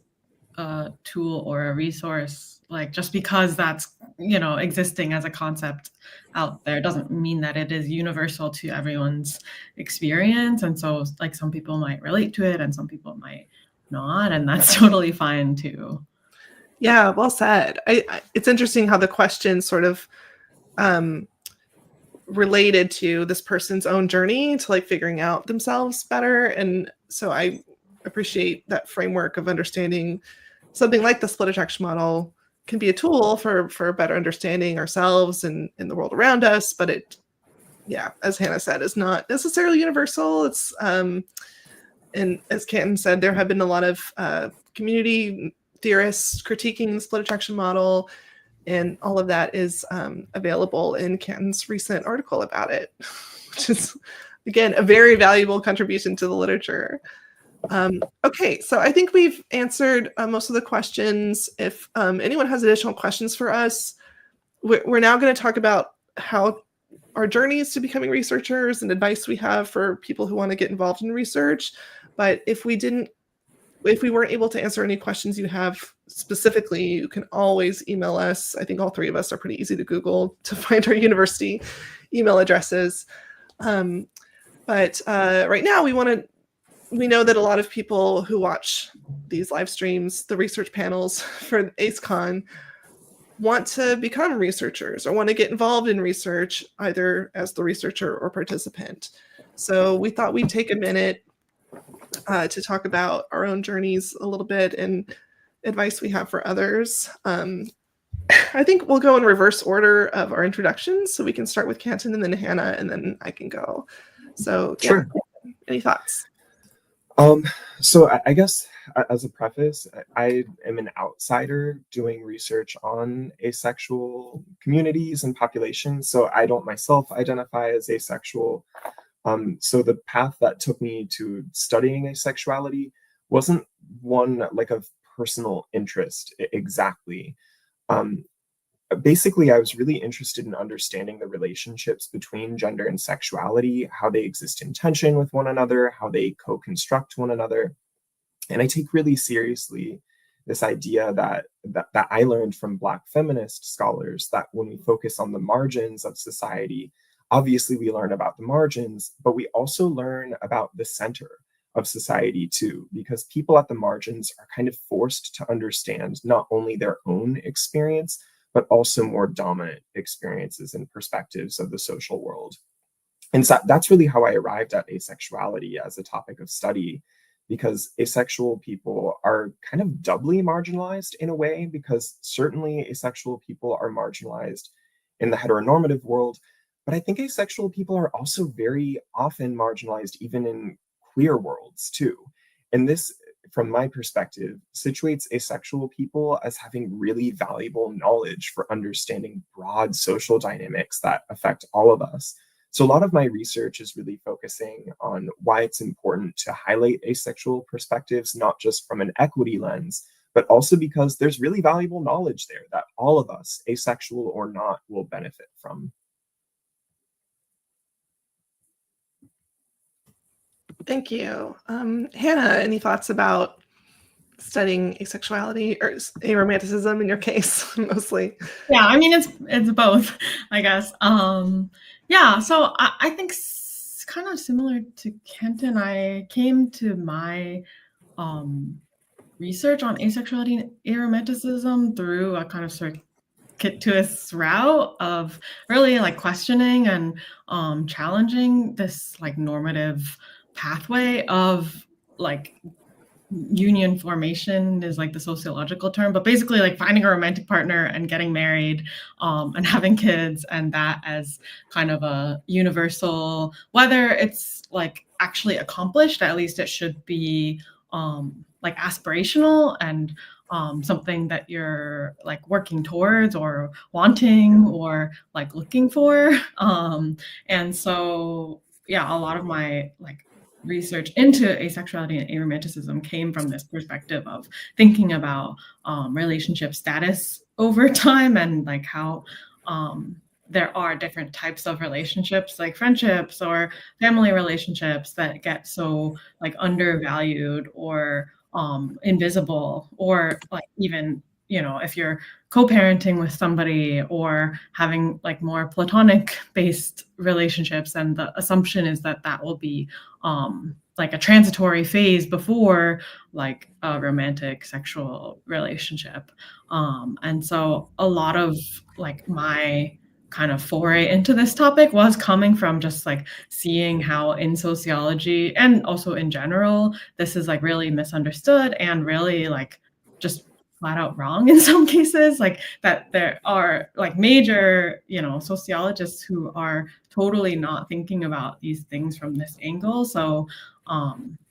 a tool or a resource. Like just because that's, existing as a concept out there doesn't mean that it is universal to everyone's experience. And so like some people might relate to it and some people might not, and that's totally fine too. Yeah, well said. It's interesting how the question sort of related to this person's own journey to like figuring out themselves better. And so I appreciate that framework of understanding something like the split attraction model can be a tool for better understanding ourselves and in the world around us. But it, yeah, as Hannah said, is not necessarily universal. It's and as Canton said, there have been a lot of community theorists critiquing the split attraction model, and all of that is available in Canton's recent article about it, which is, again, a very valuable contribution to the literature. Okay, so I think we've answered most of the questions. If anyone has additional questions for us, we're now going to talk about how our journeys to becoming researchers and advice we have for people who want to get involved in research. But if we weren't able to answer any questions you have specifically, you can always email us. I think all three of us are pretty easy to Google to find our university email addresses. But right now we know that a lot of people who watch these live streams, the research panels for AceCon, want to become researchers or want to get involved in research, either as the researcher or participant. So we thought we'd take a minute to talk about our own journeys a little bit and advice we have for others. I think we'll go in reverse order of our introductions. So we can start with Canton and then Hannah, and then I can go. So yeah, sure. Any thoughts? So I guess as a preface, I am an outsider doing research on asexual communities and populations. So I don't myself identify as asexual. So the path that took me to studying asexuality wasn't one like of personal interest exactly. Basically, I was really interested in understanding the relationships between gender and sexuality, how they exist in tension with one another, how they co-construct one another. And I take really seriously this idea that I learned from Black feminist scholars, that when we focus on the margins of society, obviously we learn about the margins, but we also learn about the center of society too, because people at the margins are kind of forced to understand not only their own experience, but also more dominant experiences and perspectives of the social world. And so that's really how I arrived at asexuality as a topic of study, because asexual people are kind of doubly marginalized in a way, because certainly asexual people are marginalized in the heteronormative world, but I think asexual people are also very often marginalized even in queer worlds too. And this, from my perspective, situates asexual people as having really valuable knowledge for understanding broad social dynamics that affect all of us, So a lot of my research is really focusing on why it's important to highlight asexual perspectives, not just from an equity lens, but also because there's really valuable knowledge there that all of us, asexual or not, will benefit from. Thank you. Hannah, any thoughts about studying asexuality or aromanticism in your case, mostly? Yeah, I mean it's both, I guess. Yeah, so I think kind of similar to Kenton, I came to my research on asexuality and aromanticism through a kind of circuitous route of really like questioning and challenging this like normative pathway of like union formation is like the sociological term, but basically like finding a romantic partner and getting married and having kids, and that as kind of a universal, whether it's like actually accomplished, at least it should be like aspirational and something that you're like working towards or wanting or like looking for. And so yeah, a lot of my like research into asexuality and aromanticism came from this perspective of thinking about relationship status over time and like how there are different types of relationships like friendships or family relationships that get so like undervalued or invisible, or like even, you know, if you're co-parenting with somebody or having like more platonic based relationships, and the assumption is that that will be like a transitory phase before like a romantic sexual relationship. And so a lot of like my kind of foray into this topic was coming from just like seeing how in sociology and also in general, this is like really misunderstood and really like just flat out wrong in some cases, like that there are like major, you know, sociologists who are totally not thinking about these things from this angle. So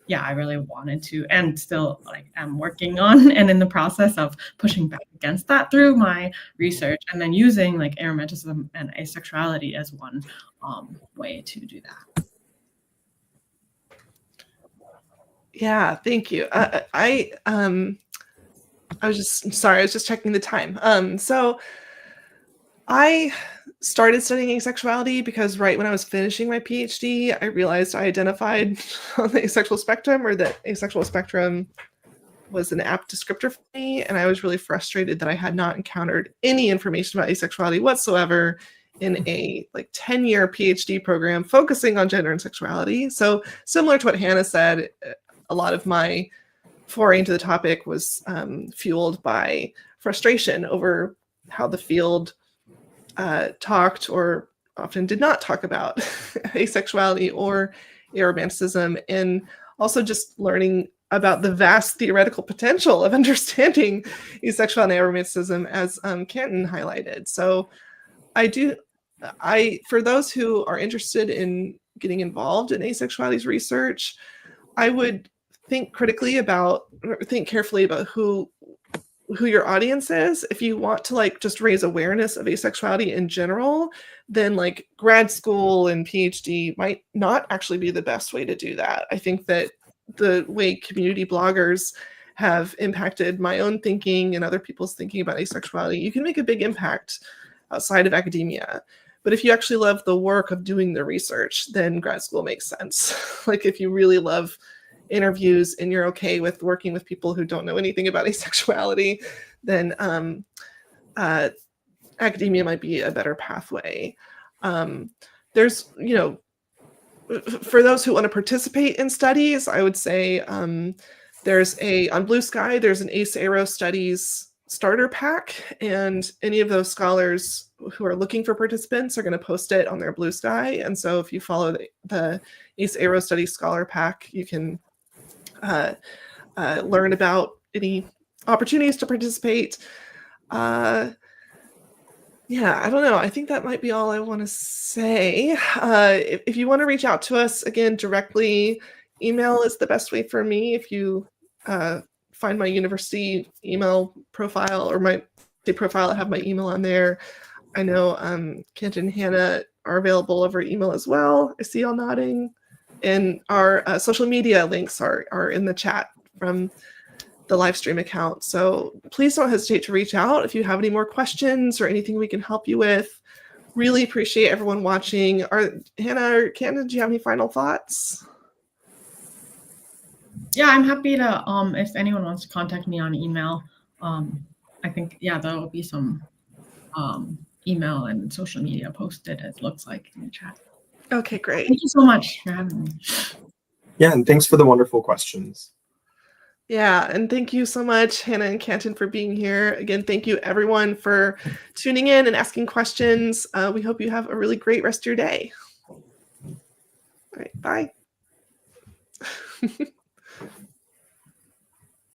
yeah, I really wanted to, and still like am working on and in the process of pushing back against that through my research, and then using like aromanticism and asexuality as one way to do that. Yeah, thank you. I was just checking the time. So I started studying asexuality because right when I was finishing my PhD, I realized I identified on the asexual spectrum, or that asexual spectrum was an apt descriptor for me, and I was really frustrated that I had not encountered any information about asexuality whatsoever in a like 10-year PhD program focusing on gender and sexuality. So similar to what Hannah said, a lot of my foray into the topic was fueled by frustration over how the field talked or often did not talk about asexuality or aromanticism, and also just learning about the vast theoretical potential of understanding asexuality and aromanticism, as Canton highlighted. So for those who are interested in getting involved in asexualities research, I would think carefully about who your audience is. If you want to like just raise awareness of asexuality in general, then like grad school and PhD might not actually be the best way to do that. I think that the way community bloggers have impacted my own thinking and other people's thinking about asexuality, you can make a big impact outside of academia. But if you actually love the work of doing the research, then grad school makes sense. Like if you really love interviews and you're okay with working with people who don't know anything about asexuality, then academia might be a better pathway. There's, you know, for those who want to participate in studies, I would say there's on Blue Sky, there's an ACE-ARO studies starter pack, and any of those scholars who are looking for participants are going to post it on their Blue Sky. And so if you follow the ACE-ARO studies scholar pack, you can learn about any opportunities to participate. Yeah, I don't know. I think that might be all I want to say. If you want to reach out to us, again, directly, email is the best way for me. If you find my university email profile or my profile, I have my email on there. I know Kent and Hannah are available over email as well. I see y'all nodding. And our social media links are in the chat from the Livestream account. So please don't hesitate to reach out if you have any more questions or anything we can help you with. Really appreciate everyone watching. Hannah or Canton, do you have any final thoughts? Yeah, I'm happy to, if anyone wants to contact me on email, I think, yeah, there will be some email and social media posted, it looks like, in the chat. Okay, great. Thank you so much for having me. Yeah, and thanks for the wonderful questions. Yeah, and thank you so much, Hannah and Canton, for being here. Again, thank you everyone for tuning in and asking questions. We hope you have a really great rest of your day. All right, bye.